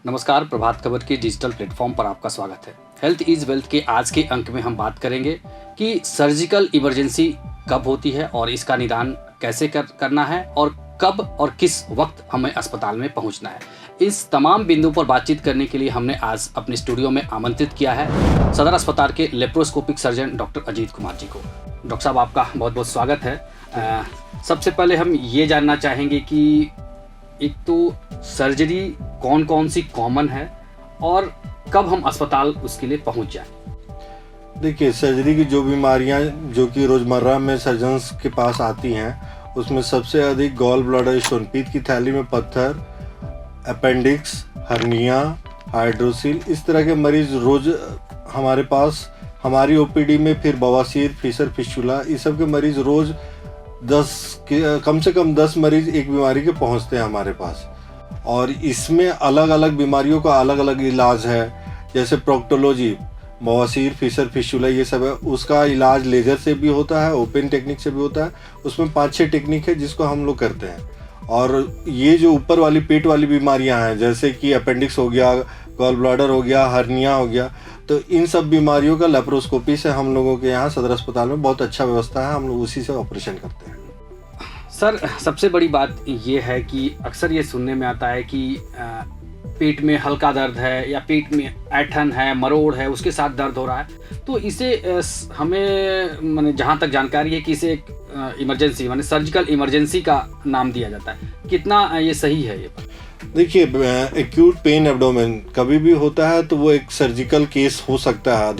नमस्कार, प्रभात खबर के digital platform पर आपका स्वागत है। हेल्थ इज वेल्थ के आज के अंक में हम बात करेंगे कि सर्जिकल इमरजेंसी कब होती है और इसका निदान कैसे करना है और कब और किस वक्त हमें अस्पताल में पहुंचना है। इस तमाम बिंदु पर बातचीत करने के लिए हमने आज अपने स्टूडियो में आमंत्रित किया है सदर अस्पताल के laparoscopic surgeon doctor Ajit Kumar ji को। डॉक्टर साहब, आपका बहुत बहुत स्वागत है। सबसे पहले हम ये जानना चाहेंगे कि एक तो सर्जरी कौन कौन सी कॉमन है और कब हम अस्पताल उसके लिए पहुंच जाएं। देखिए, सर्जरी की जो बीमारियां जो कि रोज़मर्रा में सर्जन्स के पास आती हैं, उसमें सबसे अधिक गॉल ब्लैडर स्टोन, पीत की थैली में पत्थर, अपेंडिक्स, हर्निया, हाइड्रोसिल, इस तरह के मरीज रोज हमारे पास हमारी ओपीडी में, फिर बवासीर, फिशर फिस्टुला, इस सब के मरीज रोज कम से कम 10 मरीज एक बीमारी के पहुंचते हैं हमारे पास। और इसमें अलग अलग बीमारियों का अलग अलग इलाज है। जैसे प्रोक्टोलॉजी, बवासीर, फिशर फिस्टुला, ये सब है, उसका इलाज लेजर से भी होता है, ओपन टेक्निक से भी होता है। उसमें 5-6 टेक्निक है जिसको हम लोग करते हैं। और ये जो ऊपर वाली पेट वाली बीमारियां हैं, जैसे कि अपेंडिक्स हो गया, गॉल ब्लैडर हो गया, हर्निया हो गया, तो इन सब बीमारियों का लेप्रोस्कोपी से हम लोगों के यहाँ सदर अस्पताल में बहुत अच्छा व्यवस्था है। हम लोग उसी से ऑपरेशन करते हैं। सर, सबसे बड़ी बात ये है कि अक्सर ये सुनने में आता है कि पेट में हल्का दर्द है या पेट में ऐंठन है, मरोड़ है, उसके साथ दर्द हो रहा है, तो इसे हमें माने जहाँ तक जानकारी है कि इसे एक इमरजेंसी माने सर्जिकल इमरजेंसी का नाम दिया जाता है। कितना ये सही है ये? देखिए, एक्यूट पेन एब्डोमेन कभी भी होता है तो वो एक सर्जिकल केस हो सकता है।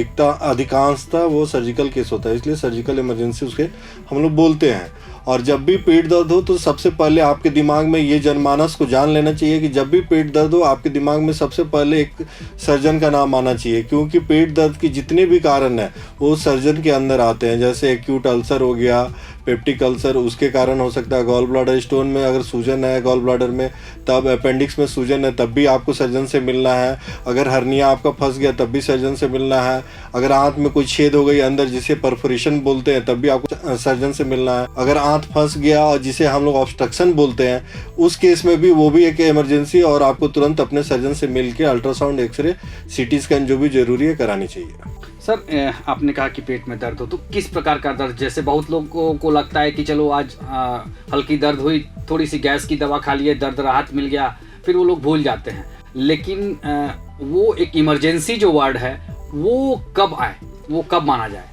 अधिकांशतः वो सर्जिकल केस होता है, इसलिए सर्जिकल इमरजेंसी उसके हम लोग बोलते हैं। और जब भी पेट दर्द हो तो सबसे पहले आपके दिमाग में ये जनमानस को जान लेना चाहिए कि जब भी पेट दर्द हो आपके दिमाग में सबसे पहले एक सर्जन का नाम आना चाहिए, क्योंकि पेट दर्द के जितने भी कारण हैं वो सर्जन के अंदर आते हैं। जैसे एक्यूट अल्सर हो गया, पेप्टिक अल्सर, उसके कारण हो सकता है। गॉल ब्लैडर स्टोन में अगर सूजन है गॉल ब्लैडर में, तब अपेंडिक्स में सूजन है, तब भी आपको सर्जन से मिलना है। अगर हर्निया आपका फंस गया तब भी सर्जन से मिलना है। अगर आंत में कोई छेद हो गई अंदर, जिसे परफोरेशन बोलते हैं, तब भी आपको सर्जन से मिलना है। अगर आंत फंस गया और जिसे हम लोग ऑब्स्ट्रक्शन बोलते हैं, उस केस में भी वो भी एक इमरजेंसी, और आपको तुरंत अपने सर्जन से मिलकर अल्ट्रासाउंड, एक्सरे, सीटी स्कैन जो भी जरूरी है करानी चाहिए। सर, आपने कहा कि पेट में दर्द हो तो किस प्रकार का दर्द? जैसे बहुत लोगों को लगता है कि चलो आज हल्की दर्द हुई, थोड़ी सी गैस की दवा खा लिए, दर्द राहत मिल गया, फिर वो लोग भूल जाते हैं। लेकिन वो एक इमरजेंसी जो वर्ड है वो कब आए, वो कब माना जाए?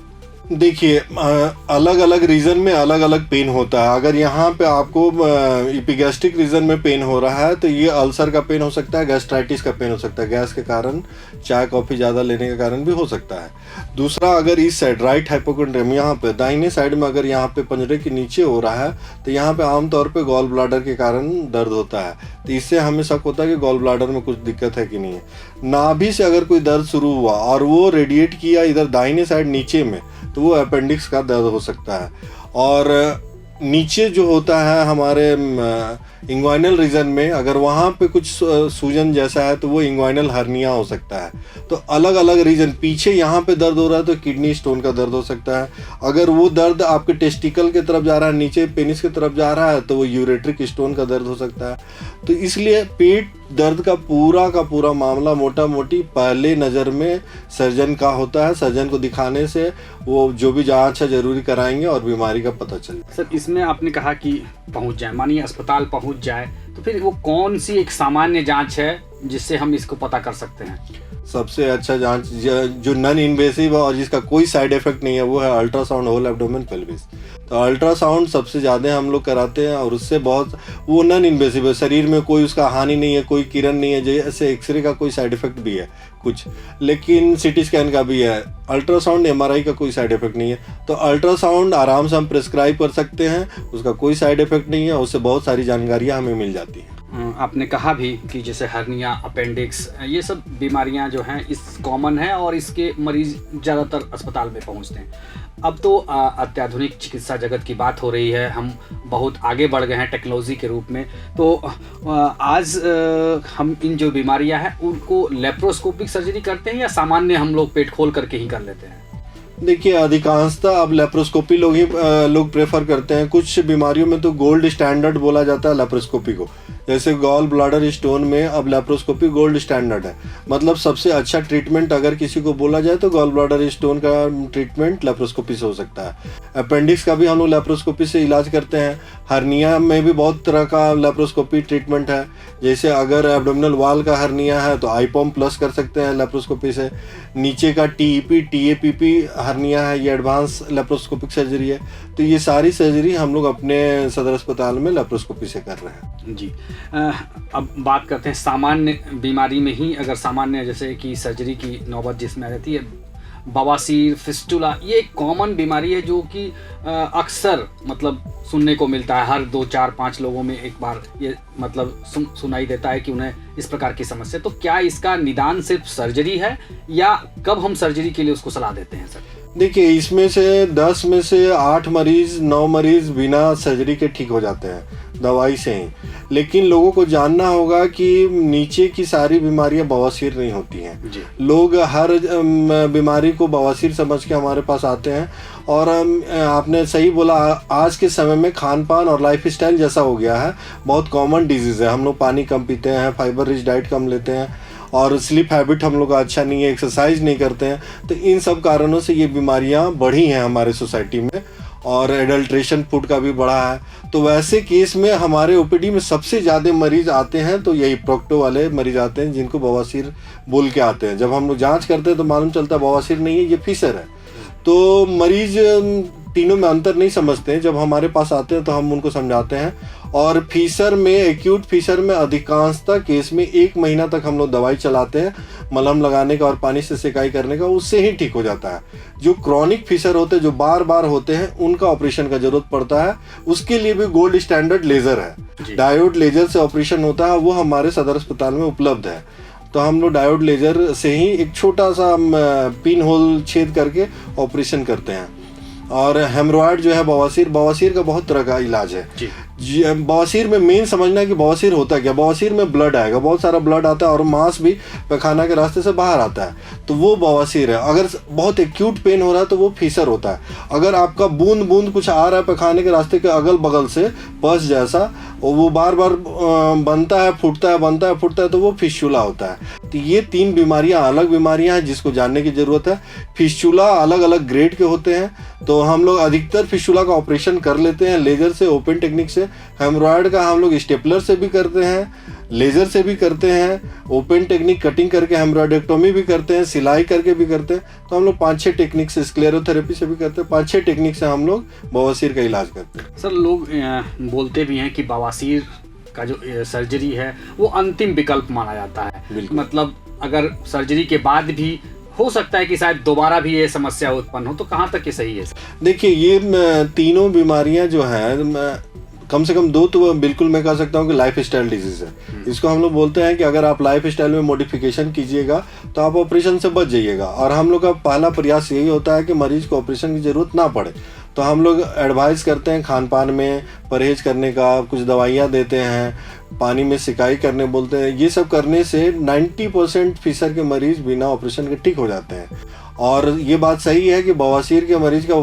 देखिए, अलग अलग रीजन में अलग अलग पेन होता है। अगर यहाँ पे आपको इपिगैस्ट्रिक रीजन में पेन हो रहा है तो ये अल्सर का पेन हो सकता है, गैस्ट्राइटिस का पेन हो सकता है, गैस के कारण, चाय कॉफ़ी ज़्यादा लेने के कारण भी हो सकता है। दूसरा, अगर इस साइड राइट हाइपोकोंड्रियम, यहाँ पे दाहिने साइड में अगर यहाँ पे पंजरे के नीचे हो रहा है तो यहाँ पे आमतौर पे गॉल ब्लैडर के कारण दर्द होता है। तो इससे हमें शक होता है कि गॉल ब्लैडर में कुछ दिक्कत है कि नहीं है। नाभि से अगर कोई दर्द शुरू हुआ और वो रेडिएट किया इधर दाहिने साइड नीचे में, तो वो अपेंडिक्स का दर्द हो सकता है। और नीचे जो होता है हमारे इंग्वाइनल रीजन में, अगर वहाँ पे कुछ सूजन जैसा है तो वो इंग्वाइनल हर्निया हो सकता है। तो अलग अलग रीजन, पीछे यहाँ पे दर्द हो रहा है तो किडनी स्टोन का दर्द हो सकता है। अगर वो दर्द आपके टेस्टिकल की तरफ जा रहा है, नीचे पेनिस की तरफ जा रहा है, तो वो यूरेट्रिक स्टोन का दर्द हो सकता है। तो इसलिए पेट दर्द का पूरा मामला मोटा मोटी पहले नज़र में सर्जन का होता है। सर्जन को दिखाने से वो जो भी जांच है जरूरी कराएंगे और बीमारी का पता चल जाए। सर, इसमें आपने कहा कि पहुंच जाए, मानिए अस्पताल पहुंच जाए, तो फिर वो कौन सी एक सामान्य जांच है जिससे हम इसको पता कर सकते हैं? सबसे अच्छा जांच जो नॉन इन्वेसिव है और जिसका कोई साइड इफेक्ट नहीं है वो है अल्ट्रासाउंड होल एब्डोमेन पेल्विस। तो अल्ट्रासाउंड सबसे ज़्यादा हम लोग कराते हैं और उससे बहुत, वो नॉन इन्वेसिव है, शरीर में कोई उसका हानि नहीं है, कोई किरण नहीं है। जैसे एक्सरे का कोई साइड इफेक्ट भी है कुछ, लेकिन सीटी स्कैन का भी है। अल्ट्रासाउंड, एमआरआई का कोई साइड इफेक्ट नहीं है। तो अल्ट्रासाउंड आराम से हम प्रिस्क्राइब कर सकते हैं, उसका कोई साइड इफेक्ट नहीं है, उससे बहुत सारी जानकारियाँ हमें मिल जाती हैं। आपने कहा भी कि जैसे हर्निया, अपेंडिक्स, ये सब बीमारियां जो हैं इस कॉमन है और इसके मरीज ज़्यादातर अस्पताल में पहुंचते हैं। अब तो अत्याधुनिक चिकित्सा जगत की बात हो रही है, हम बहुत आगे बढ़ गए हैं टेक्नोलॉजी के रूप में। तो आज हम इन जो बीमारियां हैं उनको लेप्रोस्कोपिक सर्जरी करते हैं या सामान्य हम लोग पेट खोल करके ही कर लेते हैं? देखिए, अधिकांशतः अब लेप्रोस्कोपी लोग प्रेफर करते हैं। कुछ बीमारियों में तो गोल्ड स्टैंडर्ड बोला जाता है लेप्रोस्कोपी को, जैसे गॉल ब्लाडर स्टोन में अब लेप्रोस्कोपी गोल्ड स्टैंडर्ड है, मतलब सबसे अच्छा ट्रीटमेंट अगर किसी को बोला जाए तो गॉल ब्लाडर स्टोन का ट्रीटमेंट लेप्रोस्कोपी से हो सकता है। अपेंडिक्स का भी हम लोग लेप्रोस्कोपी से इलाज करते हैं। हर्निया में भी बहुत तरह का लेप्रोस्कोपी ट्रीटमेंट है, जैसे अगर एब्डोमिनल वॉल का हर्निया है तो आईपॉम प्लस कर सकते हैं लेप्रोस्कोपी से। नीचे का टीईपी टीएपीपी हर्निया है, ये एडवांस लेप्रोस्कोपिक सर्जरी है। तो ये सारी सर्जरी हम लोग अपने सदर अस्पताल में लेप्रोस्कोपी से कर रहे हैं। जी। अब बात करते हैं सामान्य बीमारी में ही, अगर सामान्य जैसे कि सर्जरी की नौबत जिसमें आ जाती है, बवासीर, फिस्टुला, ये एक कॉमन बीमारी है जो कि अक्सर मतलब सुनने को मिलता है, हर 2, 4, 5 लोगों में एक बार ये मतलब सुनाई देता है कि उन्हें इस प्रकार की समस्या। तो क्या इसका निदान सिर्फ सर्जरी है या कब हम सर्जरी के लिए उसको सलाह देते हैं सर? देखिए, इसमें से 10 में से 8 मरीज 9 मरीज बिना सर्जरी के ठीक हो जाते हैं दवाई से ही। लेकिन लोगों को जानना होगा कि नीचे की सारी बीमारियां बवासीर नहीं होती हैं। लोग हर बीमारी को बवासीर समझ के हमारे पास आते हैं, और आपने सही बोला, आज के समय में खान पान और लाइफ स्टाइल जैसा हो गया है, बहुत कॉमन डिजीज़ है। हम लोग पानी कम पीते हैं, फाइबर रिच डाइट कम लेते हैं, और स्लीप हैबिट हम लोग का अच्छा नहीं है, एक्सरसाइज नहीं करते हैं। तो इन सब कारणों से ये बीमारियां बढ़ी हैं हमारे सोसाइटी में, और एडल्ट्रेशन फूड का भी बढ़ा है। तो वैसे केस में हमारे ओपीडी में सबसे ज़्यादा मरीज आते हैं तो यही प्रोक्टो वाले मरीज आते हैं, जिनको बवासीर बोल के आते हैं। जब हम लोग जाँच करते हैं तो मालूम चलता है बवासीर नहीं है, ये फीसर है। तो मरीज तीनों में अंतर नहीं समझते हैं। जब हमारे पास आते हैं तो हम उनको समझाते हैं, और फीसर में, एक्यूट फीसर में अधिकांशतः केस में 1 महीना तक हम लोग दवाई चलाते हैं, मलहम लगाने का और पानी से सिकाई करने का, उससे ही ठीक हो जाता है। जो क्रॉनिक फीसर होते हैं, जो बार बार होते हैं, उनका ऑपरेशन का जरूरत पड़ता है। उसके लिए भी गोल्ड स्टैंडर्ड लेज़र है, डायोड लेजर से ऑपरेशन होता है, वो हमारे सदर अस्पताल में उपलब्ध है। तो हम लोग डायोड लेजर से ही एक छोटा सा पिन होल छेद करके ऑपरेशन करते हैं। और हेमरॉयड जो है, बवासीर का बहुत तरह का इलाज है। बवासीर में मेन समझना है कि बवासीर होता क्या। बवासीर में ब्लड आएगा, बहुत सारा ब्लड आता है, और मांस भी पैखाना के रास्ते से बाहर आता है, तो वो बवासीर है। अगर बहुत एक्यूट पेन हो रहा है तो वो फीसर होता है। अगर आपका बूंद बूंद कुछ आ रहा है पैखाने के रास्ते के अगल बगल से, पस जैसा, और वो बार बार बनता है, फूटता है, बनता है, फूटता है, तो वो फिस्टुला होता है। तो ये 3 बीमारियां अलग बीमारियां हैं जिसको जानने की ज़रूरत है। फिस्टुला अलग अलग ग्रेड के होते हैं, तो हम लोग अधिकतर फिस्टुला का ऑपरेशन कर लेते हैं लेजर से, ओपन टेक्निक से। हेमरॉयड का हम लोग स्टेपलर से भी करते हैं, लेजर से भी करते हैं, ओपन टेक्निक कटिंग करके हेमरॉयडेक्टोमी भी करते हैं, सिलाई करके भी करते हैं। तो हम लोग 5-6 टेक्निक से, स्क्लेरोथेरेपी से भी करते हैं, 5-6 टेक्निक से हम लोग बवासीर का इलाज करते हैं। सर, लोग बोलते भी हैं कि बवासीर का जो सर्जरी है वो अंतिम विकल्प माना जाता है। मतलब अगर सर्जरी के बाद भी हो सकता है कि शायद दोबारा भी ये समस्या उत्पन्न हो, तो कहाँ तक ये सही है? देखिए, ये तीनों बीमारियां जो हैं, कम से कम 2 तो बिल्कुल मैं कह सकता हूँ कि लाइफ स्टाइल डिजीज है। इसको हम लोग बोलते हैं कि अगर आप लाइफ स्टाइल में मॉडिफिकेशन कीजिएगा तो आप ऑपरेशन से बच जाइएगा। और हम लोग का पहला प्रयास यही होता है कि मरीज को ऑपरेशन की ज़रूरत ना पड़े। तो हम लोग एडवाइस करते हैं खान पान में परहेज करने का, कुछ दवाइयाँ देते हैं, पानी में सिकाई करने बोलते हैं। ये सब करने से 90% फीसर के मरीज बिना ऑपरेशन के ठीक हो जाते हैं। और ये बात सही है कि बवासीर के मरीज का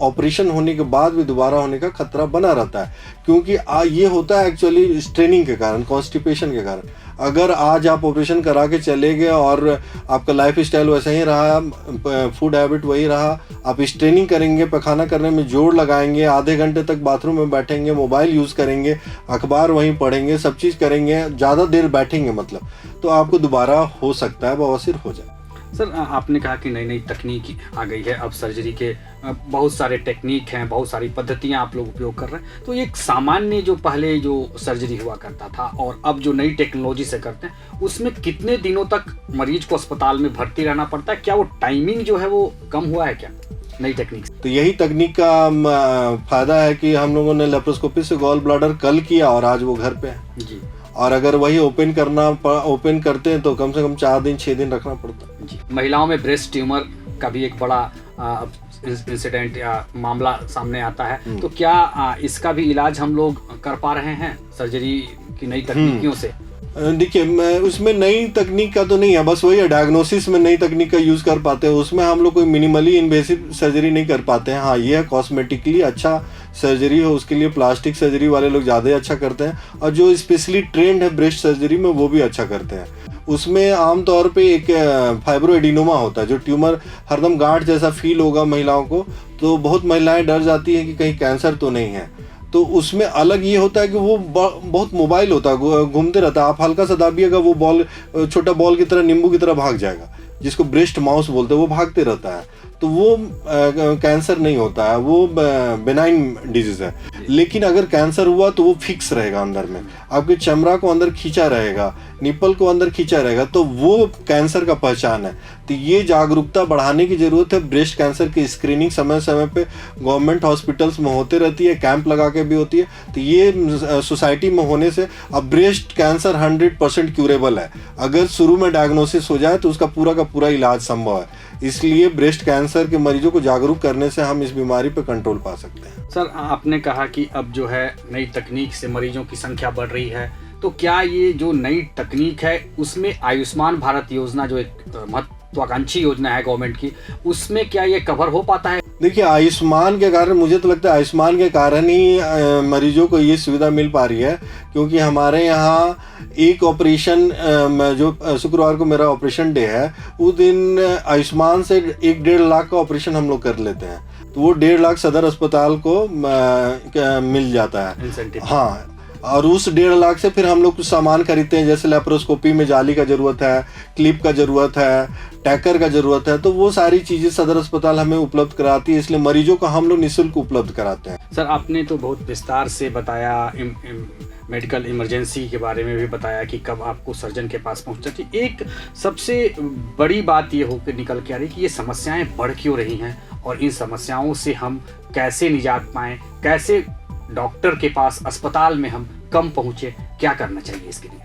ऑपरेशन होने के बाद भी दोबारा होने का खतरा बना रहता है, क्योंकि ये होता है एक्चुअली स्ट्रेनिंग के कारण, कॉन्स्टिपेशन के कारण। अगर आज आप ऑपरेशन करा के चले गए और आपका लाइफ स्टाइल वैसा ही रहा, फूड हैबिट वही रहा, आप स्ट्रेनिंग करेंगे, पैखाना करने में जोर लगाएंगे, आधे घंटे तक बाथरूम में बैठेंगे, मोबाइल यूज़ करेंगे, अखबार वहीं पढ़ेंगे, सब चीज़ करेंगे, ज़्यादा देर बैठेंगे मतलब, तो आपको दोबारा हो सकता है बवासीर हो जाए। सर, आपने कहा कि नई नई तकनीक आ गई है, अब सर्जरी के बहुत सारे टेक्निक हैं, बहुत सारी पद्धतियां आप लोग उपयोग कर रहे हैं। तो एक सामान्य जो पहले जो सर्जरी हुआ करता था और अब जो नई टेक्नोलॉजी से करते हैं, उसमें कितने दिनों तक मरीज को अस्पताल में भर्ती रहना पड़ता है? क्या वो टाइमिंग जो है वो कम हुआ है क्या नई तकनीक से? तो यही तकनीक का फायदा है कि हम लोगों ने लेप्रोस्कोपी से गॉल ब्लैडर कल किया और आज वो घर पे है जी। और अगर वही ओपन करते हैं तो कम से कम 4 दिन 6 दिन रखना पड़ता है जी। महिलाओं में ब्रेस्ट ट्यूमर का भी एक बड़ा इंसिडेंट या मामला सामने आता है, तो क्या इसका भी इलाज हम लोग कर पा रहे हैं सर्जरी की नई तकनीकियों से? देखिए उसमें नई तकनीक का तो नहीं है, बस वही है, डायग्नोसिस में नई तकनीक का यूज़ कर पाते हैं। उसमें हम लोग कोई मिनिमली इन्वेसिव सर्जरी नहीं कर पाते हैं। हाँ, ये है कॉस्मेटिकली अच्छा सर्जरी हो, उसके लिए प्लास्टिक सर्जरी वाले लोग ज़्यादा अच्छा करते हैं, और जो स्पेशली ट्रेंड है ब्रेस्ट सर्जरी में वो भी अच्छा करते हैं। उसमें आमतौर पे एक फाइब्रोएडिनोमा होता है, जो ट्यूमर हरदम गांठ जैसा फील होगा महिलाओं को, तो बहुत महिलाएं डर जाती हैं कि कहीं कैंसर तो नहीं है। तो उसमें अलग ये होता है कि वो बहुत मोबाइल होता है, घूमते रहता है। आप हल्का सा दाबिएगा वो बॉल छोटा बॉल की तरह, नींबू की तरह भाग जाएगा, जिसको ब्रेस्ट माउस बोलते हैं, वो भागते रहता है। तो वो कैंसर नहीं होता है, वो बेनाइन डिजीज है। लेकिन अगर कैंसर हुआ तो वो फिक्स रहेगा अंदर में, आपके चमड़ा को अंदर खींचा रहेगा, निप्पल को अंदर खींचा रहेगा, तो वो कैंसर का पहचान है। तो ये जागरूकता बढ़ाने की जरूरत है। ब्रेस्ट कैंसर की स्क्रीनिंग समय समय पे गवर्नमेंट हॉस्पिटल्स में होते रहती है, कैंप लगा के भी होती है। तो ये सोसाइटी में होने से अब ब्रेस्ट कैंसर 100% क्यूरेबल है। अगर शुरू में डायग्नोसिस हो जाए तो उसका पूरा का पूरा इलाज संभव है। इसलिए ब्रेस्ट कैंसर के मरीजों को जागरूक करने से हम इस बीमारी पर कंट्रोल पा सकते हैं। सर, आपने कहा कि अब जो है नई तकनीक से मरीजों की संख्या बढ़ रही है, तो क्या ये जो नई तकनीक है उसमें आयुष्मान भारत योजना, जो एक महत्वाकांक्षी योजना है गवर्नमेंट की, उसमें क्या ये कवर हो पाता है? देखिए, आयुष्मान के कारण, मुझे तो लगता है आयुष्मान के कारण ही मरीजों को ये सुविधा मिल पा रही है। क्योंकि हमारे यहाँ एक ऑपरेशन, जो शुक्रवार को मेरा ऑपरेशन डे है, उस दिन आयुष्मान से 1-1.5 लाख का ऑपरेशन हम लोग कर लेते हैं। तो वो 1.5 लाख सदर अस्पताल को मिल जाता है। इंसेंटिव। हाँ, और उस 1.5 लाख से फिर हम लोग कुछ सामान खरीदते हैं, जैसे लेप्रोस्कोपी में जाली का ज़रूरत है, क्लिप का ज़रूरत है, टैकर का ज़रूरत है। तो वो सारी चीज़ें सदर अस्पताल हमें उपलब्ध कराती है, इसलिए मरीजों को हम लोग निःशुल्क उपलब्ध कराते हैं। सर, आपने तो बहुत विस्तार से बताया, मेडिकल इमरजेंसी के बारे में भी बताया कि कब आपको सर्जन के पास पहुंचना चाहिए। एक सबसे बड़ी बात ये होकर निकल के आ रही कि ये समस्याएं बढ़ क्यों रही हैं, और इन समस्याओं से हम कैसे निजात पाएँ, कैसे डॉक्टर के पास, अस्पताल में हम कम पहुँचे, क्या करना चाहिए इसके लिए?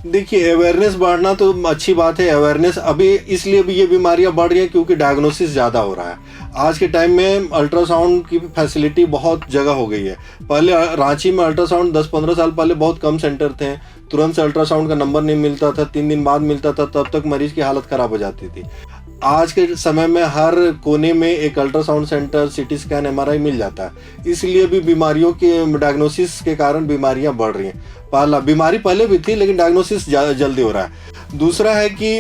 देखिए, अवेयरनेस बढ़ना तो अच्छी बात है। अवेयरनेस अभी इसलिए भी ये बीमारियां बढ़ रही हैं क्योंकि डायग्नोसिस ज़्यादा हो रहा है। आज के टाइम में अल्ट्रासाउंड की फैसिलिटी बहुत जगह हो गई है। पहले रांची में अल्ट्रासाउंड 10-15 साल पहले बहुत कम सेंटर थे, तुरंत से अल्ट्रासाउंड का नंबर नहीं मिलता था, 3 दिन बाद मिलता था, तब तक मरीज की हालत ख़राब हो जाती थी। आज के समय में हर कोने में एक ultrasound centre, CT scan, MRI मिल जाता है। इसलिए भी बीमारियों के डायग्नोसिस के कारण बीमारियां बढ़ रही हैं। बीमारी पहले भी थी, लेकिन डायग्नोसिस जल्दी हो रहा है। दूसरा है कि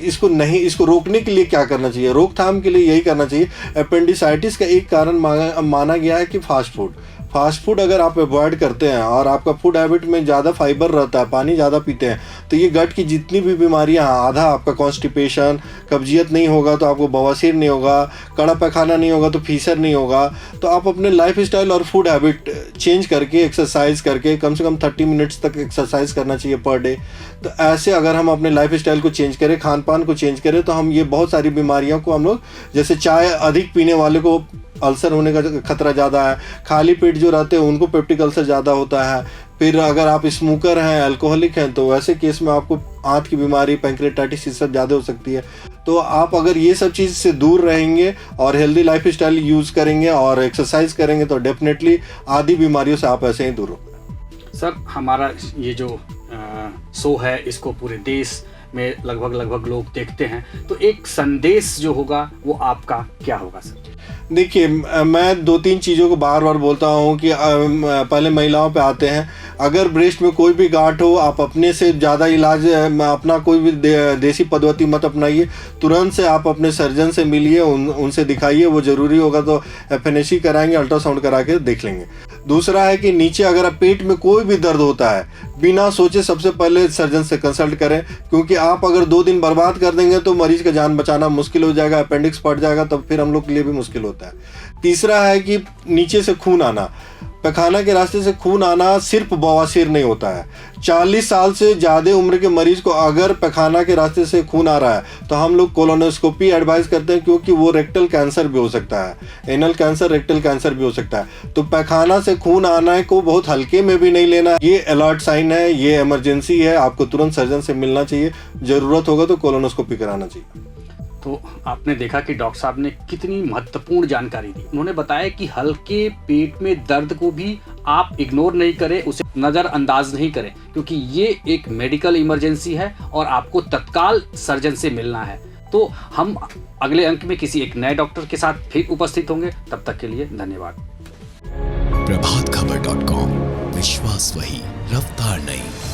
इसको रोकने के लिए क्या करना चाहिए, रोकथाम के लिए यही करना चाहिए। अपेंडिसाइटिस का एक कारण माना गया है कि फास्ट फूड अगर आप अवॉइड करते हैं और आपका फूड हैबिट में ज़्यादा फाइबर रहता है, पानी ज़्यादा पीते हैं, तो ये गट की जितनी भी बीमारियां, आधा आपका कॉन्स्टिपेशन, कब्जियत नहीं होगा तो आपको बवासीर नहीं होगा, कड़ा पैखाना नहीं होगा तो फीसर नहीं होगा। तो आप अपने लाइफ स्टाइल और फूड हैबिट चेंज करके, एक्सरसाइज करके, कम से कम 30 मिनट्स तक एक्सरसाइज करना चाहिए पर डे। तो ऐसे अगर हम अपने लाइफ स्टाइल को चेंज करें, खान पान को चेंज करें, तो हम ये बहुत सारी बीमारियों को हम लोग, जैसे चाय अधिक पीने वाले को अल्सर होने का खतरा ज़्यादा है, खाली पेट जो रहते हैं उनको पेप्टिक अल्सर ज़्यादा होता है। फिर अगर आप स्मोकर हैं, अल्कोहलिक हैं, तो वैसे केस में आपको आंत की बीमारी, पैंक्रेटाइटिस, ये सब ज़्यादा हो सकती है। तो आप अगर ये सब चीज़ से दूर रहेंगे और हेल्दी लाइफ स्टाइल यूज़ करेंगे और एक्सरसाइज करेंगे तो डेफिनेटली आदि बीमारियों से आप ऐसे ही दूर होंगे। सर, हमारा ये जो शो है, इसको पूरे देश में लगभग लोग देखते हैं, तो एक संदेश जो होगा वो आपका क्या होगा सर? देखिए, मैं 2-3 चीज़ों को बार बार बोलता हूँ कि पहले महिलाओं पे आते हैं। अगर ब्रेस्ट में कोई भी गांठ हो, आप अपने से ज़्यादा इलाज, अपना कोई भी देसी पद्धति मत अपनाइए। तुरंत से आप अपने सर्जन से मिलिए, उनसे दिखाइए। वो ज़रूरी होगा तो FNAC कराएंगे, अल्ट्रासाउंड करा के देख लेंगे। दूसरा है कि नीचे अगर आप पेट में कोई भी दर्द होता है, बिना सोचे सबसे पहले सर्जन से कंसल्ट करें, क्योंकि आप अगर 2 दिन बर्बाद कर देंगे तो मरीज का जान बचाना मुश्किल हो जाएगा, अपेंडिक्स फट जाएगा, तब फिर हम लोग के लिए भी मुश्किल होता है। तीसरा है कि नीचे से खून आना, पैखाना के रास्ते से खून आना सिर्फ बवासीर नहीं होता है। 40 साल से ज़्यादा उम्र के मरीज को अगर पैखाना के रास्ते से खून आ रहा है तो हम लोग कोलोनोस्कोपी एडवाइस करते हैं, क्योंकि वो रेक्टल कैंसर भी हो सकता है, एनल कैंसर, रेक्टल कैंसर भी हो सकता है। तो पैखाना से खून आना को बहुत हल्के में भी नहीं लेना। ये अलर्ट साइन है, ये इमरजेंसी है, आपको तुरंत सर्जन से मिलना चाहिए, ज़रूरत होगा तो कोलोनोस्कोपी कराना चाहिए। तो आपने देखा कि डॉक्टर साहब ने कितनी महत्वपूर्ण जानकारी दी। उन्होंने बताया कि हल्के पेट में दर्द को भी आप इग्नोर नहीं करें, उसे नज़रअंदाज नहीं करें, क्योंकि ये एक मेडिकल इमरजेंसी है और आपको तत्काल सर्जन से मिलना है। तो हम अगले अंक में किसी एक नए डॉक्टर के साथ फिर उपस्थित होंगे। तब तक के लिए धन्यवाद। प्रभातखबर.com, विश्वास वही, रफ्तार नहीं।